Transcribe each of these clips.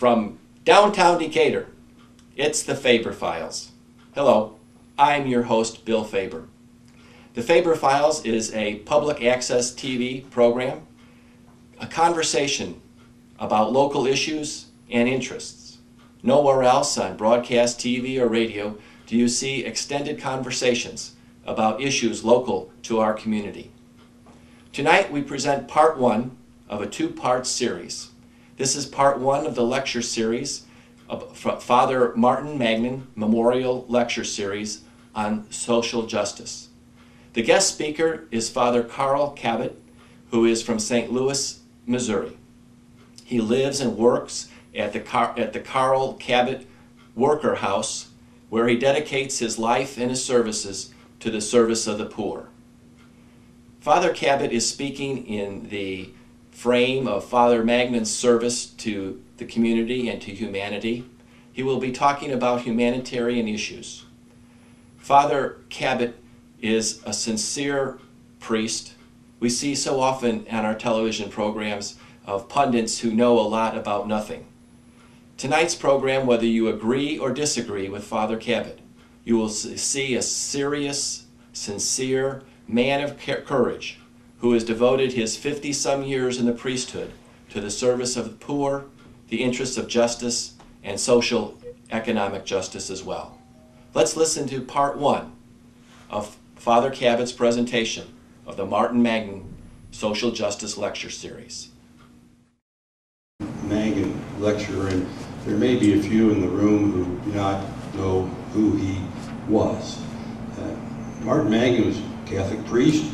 From downtown Decatur, it's the Faber Files. Hello, I'm your host, Bill Faber. The Faber Files is a public access TV program, a conversation about local issues and interests. Nowhere else on broadcast TV or radio do you see extended conversations about issues local to our community. Tonight we present part one of a two-part series. This is part one of the lecture series of Father Martin Mangan Memorial Lecture Series on social justice. The guest speaker is Father Carl Cabot, who is from St. Louis, Missouri. He lives and works at the Carl Cabot Worker House, where he dedicates his life and his services to the service of the poor. Father Cabot is speaking in the frame of Father Mangan's service to the community and to humanity. He will be talking about humanitarian issues. Father Cabot is a sincere priest. We see so often on our television programs of pundits who know a lot about nothing. Tonight's program, whether you agree or disagree with Father Cabot, you will see a serious, sincere man of courage who has devoted his 50-some years in the priesthood to the service of the poor, the interests of justice, and social economic justice as well. Let's listen to part one of Father Cabot's presentation of the Martin Mangan Social Justice Lecture Series. Mangan lecturer, and there may be a few in the room who do not know who he was. Martin Mangan was a Catholic priest,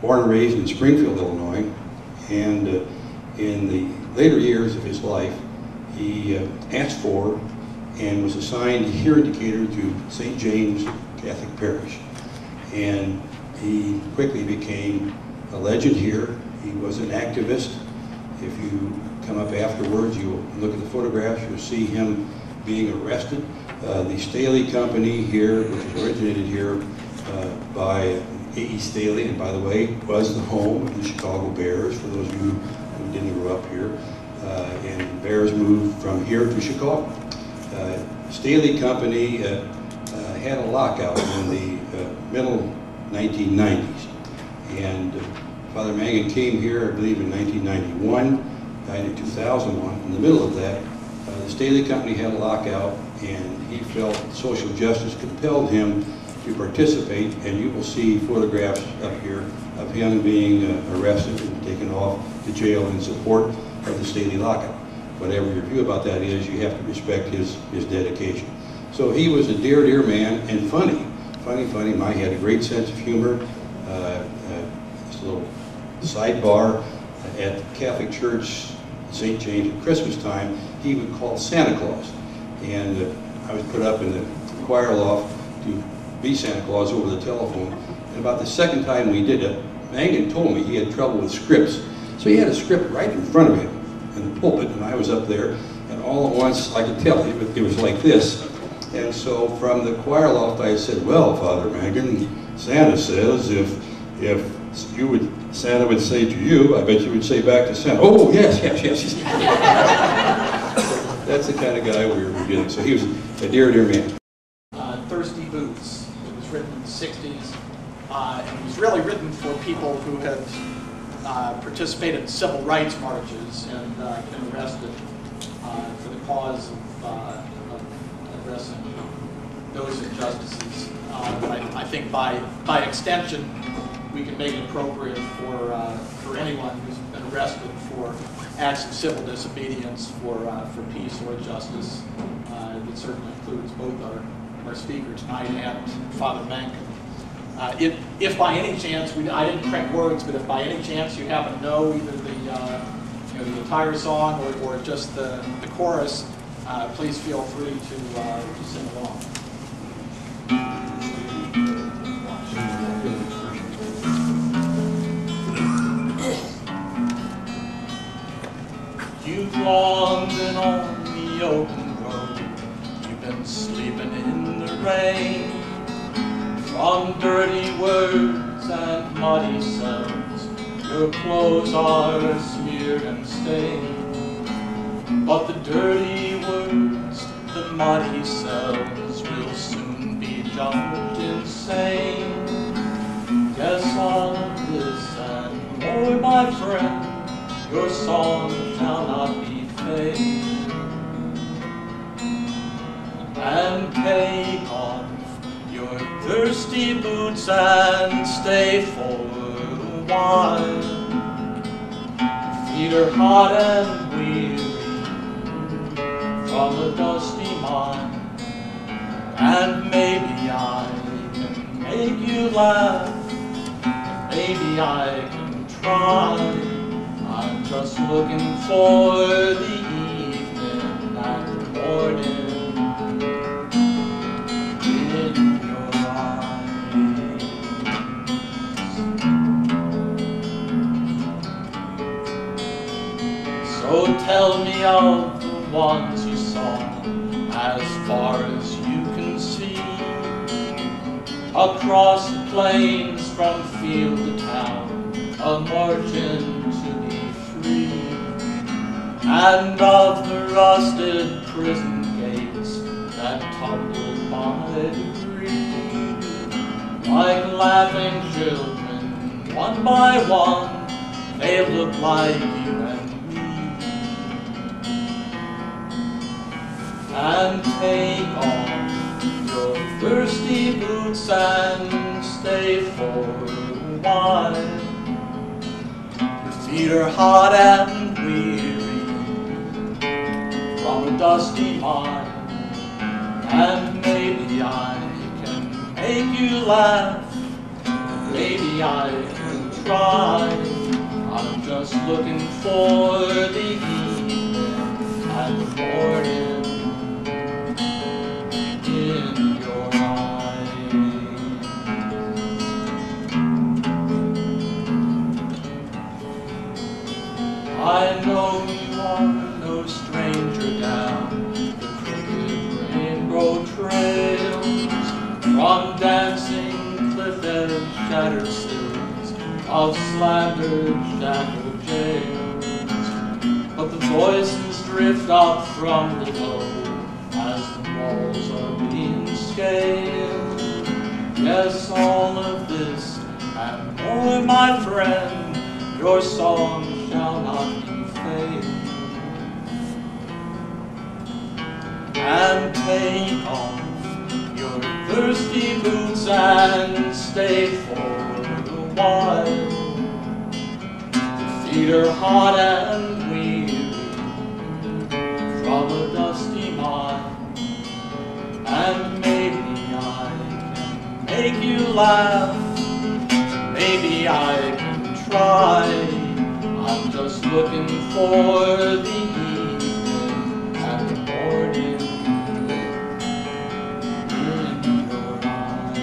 born and raised in Springfield, Illinois, and in the later years of his life, he asked for and was assigned here in Decatur to St. James Catholic Parish. And he quickly became a legend here. He was an activist. If you come up afterwards, you look at the photographs, you'll see him being arrested. The Staley Company here, which originated here by A.E. Staley, and by the way, was the home of the Chicago Bears, for those of you who didn't grow up here. And Bears moved from here to Chicago. Staley Company had a lockout in the middle 1990s. And Father Mangan came here, I believe, in 1991, died in 2001. In the middle of that, the Staley Company had a lockout, and he felt social justice compelled him to participate, and you will see photographs up here of him being arrested and taken off to jail in support of the Staley lockout. Whatever your view about that is, you have to respect his dedication. So he was a dear, dear man, and funny. He had a great sense of humor. Just a little sidebar, at the Catholic Church, St. James, at Christmas time, he would call Santa Claus. And I was put up in the choir loft to be Santa Claus over the telephone. And about the second time we did it, Mangan told me he had trouble with scripts. So he had a script right in front of him in the pulpit, and I was up there, and all at once I could tell it was like this. And so from the choir loft I said, "Well, Father Mangan, Santa says if Santa would say to you, I bet you would say back to Santa, 'Oh, yes.'" That's the kind of guy we were getting. So he was a dear, dear man. Thirsty Boots. It was written in the 60s. And it was really written for people who had participated in civil rights marches and been arrested for the cause of addressing those injustices. I think by extension, we can make it appropriate for anyone who's been arrested for acts of civil disobedience for peace or justice. It certainly includes both our speaker tonight and Father Mangan. If by any chance, I didn't print words, but if by any chance you happen to know either the entire song or just the chorus, please feel free to sing along. You've long been on the open road, you've been sleeping in the rain. From dirty words and muddy cells, your clothes are smeared and stained. But the dirty words, the muddy cells will soon be judged insane. Yes, all of this and more, my friend, your song shall not be fade. And take off your thirsty boots and stay for a while. Feet are hot and weary from a dusty mine, and maybe I can make you laugh, maybe I can try. I'm just looking for the evening and the morning in your eyes. So tell me of the ones you saw as far as you can see, across the plains from field to town, a marching to be free, and of the rusted prison gates that tumbled by degrees, like laughing children, one by one, they look like you and me. And take off your thirsty boots and stay for a while. Your feet are hot and weary from a dusty mine, and maybe I can make you laugh, maybe I can try. I'm just looking for the evening and the morning in your eyes. I know you are no stranger down the crooked rainbow trails, from dancing cliff edge shattered stills of slandered shackled jails. But the voices drift up from below as the walls are being scaled. Yes, all of this and more, my friend, your song shall not be failed. And take off your thirsty boots and stay for a while. Your feet are hot and weary from a dusty mine, and maybe I can make you laugh, maybe I can try. I'm just looking for the evening and the morning in your eyes.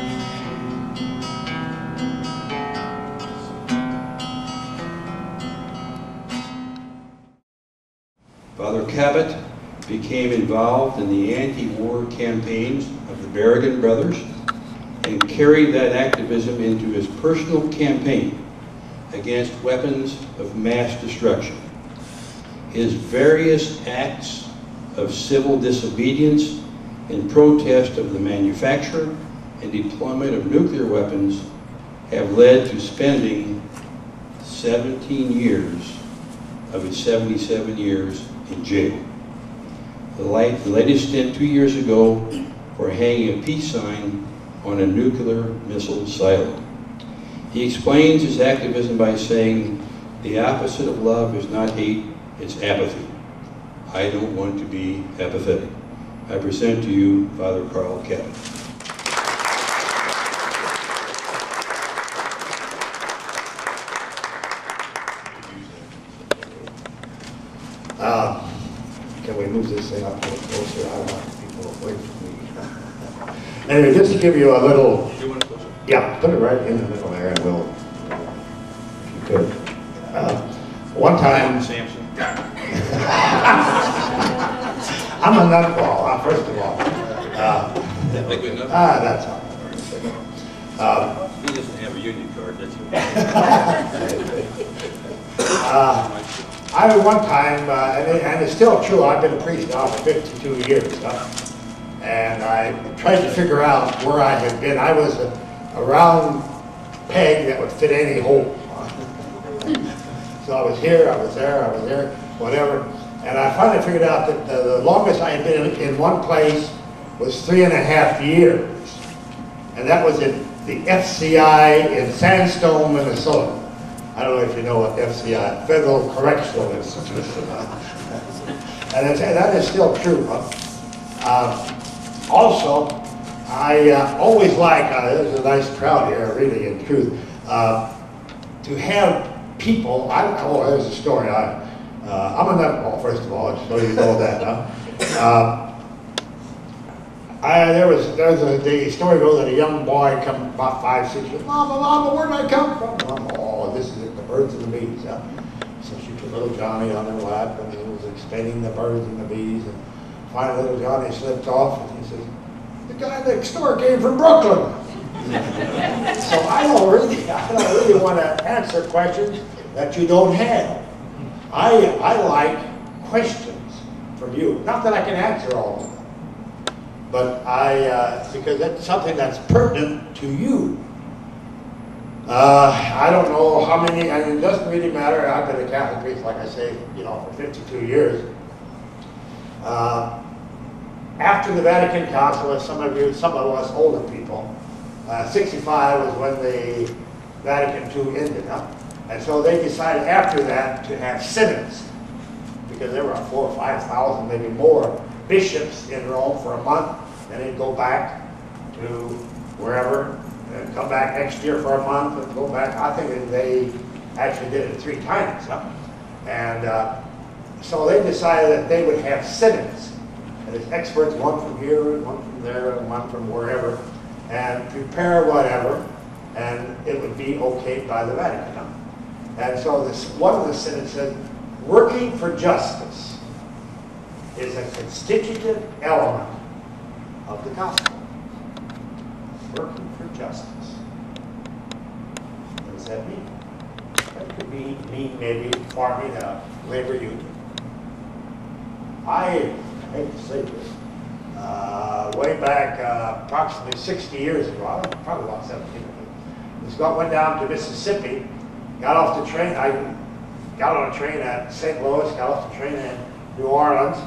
Father Cabot became involved in the anti-war campaigns of the Berrigan brothers and carried that activism into his personal campaign against weapons of mass destruction. His various acts of civil disobedience in protest of the manufacture and deployment of nuclear weapons have led to spending 17 years of his 77 years in jail. The latest stint 2 years ago for hanging a peace sign on a nuclear missile silo. He explains his activism by saying, the opposite of love is not hate, it's apathy. I don't want to be apathetic. I present to you Father Carl Cabot. Can we move this thing up a little closer? I don't want people away from me. Anyway, just to give you a little, yeah, put it right in the middle there, and we'll, if you could. One time, Samson. I'm a nutball, first of all. That's all. He doesn't have a union card, that's I one time, and it's still true, I've been a priest now for 52 years, and I tried to figure out where I had been. I was a round peg that would fit any hole. So I was here, I was there, whatever. And I finally figured out that the longest I had been in one place was 3.5 years. And that was in the FCI in Sandstone, Minnesota. I don't know if you know what FCI, Federal Correctional Institute. And that is still true. Also, I always like, there's a nice crowd here, really, in truth, to have people, oh, there's a story. I'm a nutball, first of all, so you know that. The story goes that a young boy come about 5, 6 years, Mama, where did I come from? Mama, oh, this is it, the birds and the bees. So she put little Johnny on her lap and he was explaining the birds and the bees. And finally little Johnny slipped off and he says, the guy next door came from Brooklyn. So I don't really want to answer questions that you don't have. I like questions from you. Not that I can answer all of them, but because that's something that's pertinent to you. I don't know how many, and it doesn't really matter. I've been a Catholic priest, like I say, for 52 years. After the Vatican Council, as some of us older people, 65 was when the Vatican II ended up. And so they decided after that to have synods, because there were 4,000 or 5,000, maybe more, bishops in Rome for a month, and they'd go back to wherever, and come back next year for a month, and go back. I think that they actually did it 3 times. And so they decided that they would have synods. And there's experts, one from here, and one from there, and one from wherever, and prepare whatever, and it would be okayed by the Vatican. And so one of the synods said, working for justice is a constitutive element of the gospel. Working for justice. What does that mean? That could mean maybe forming a labor union. I hate to say this, way back approximately 60 years ago, probably about 17, went down to Mississippi, got off the train. I got on a train at St. Louis, got off the train in New Orleans,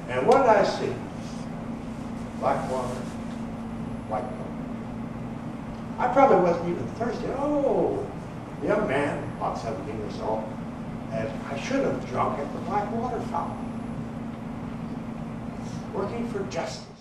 and what did I see? Black water, white water. I probably wasn't even thirsty. Oh, a young man, about 17 or so, and I should have drunk at the black water fountain. Working for justice.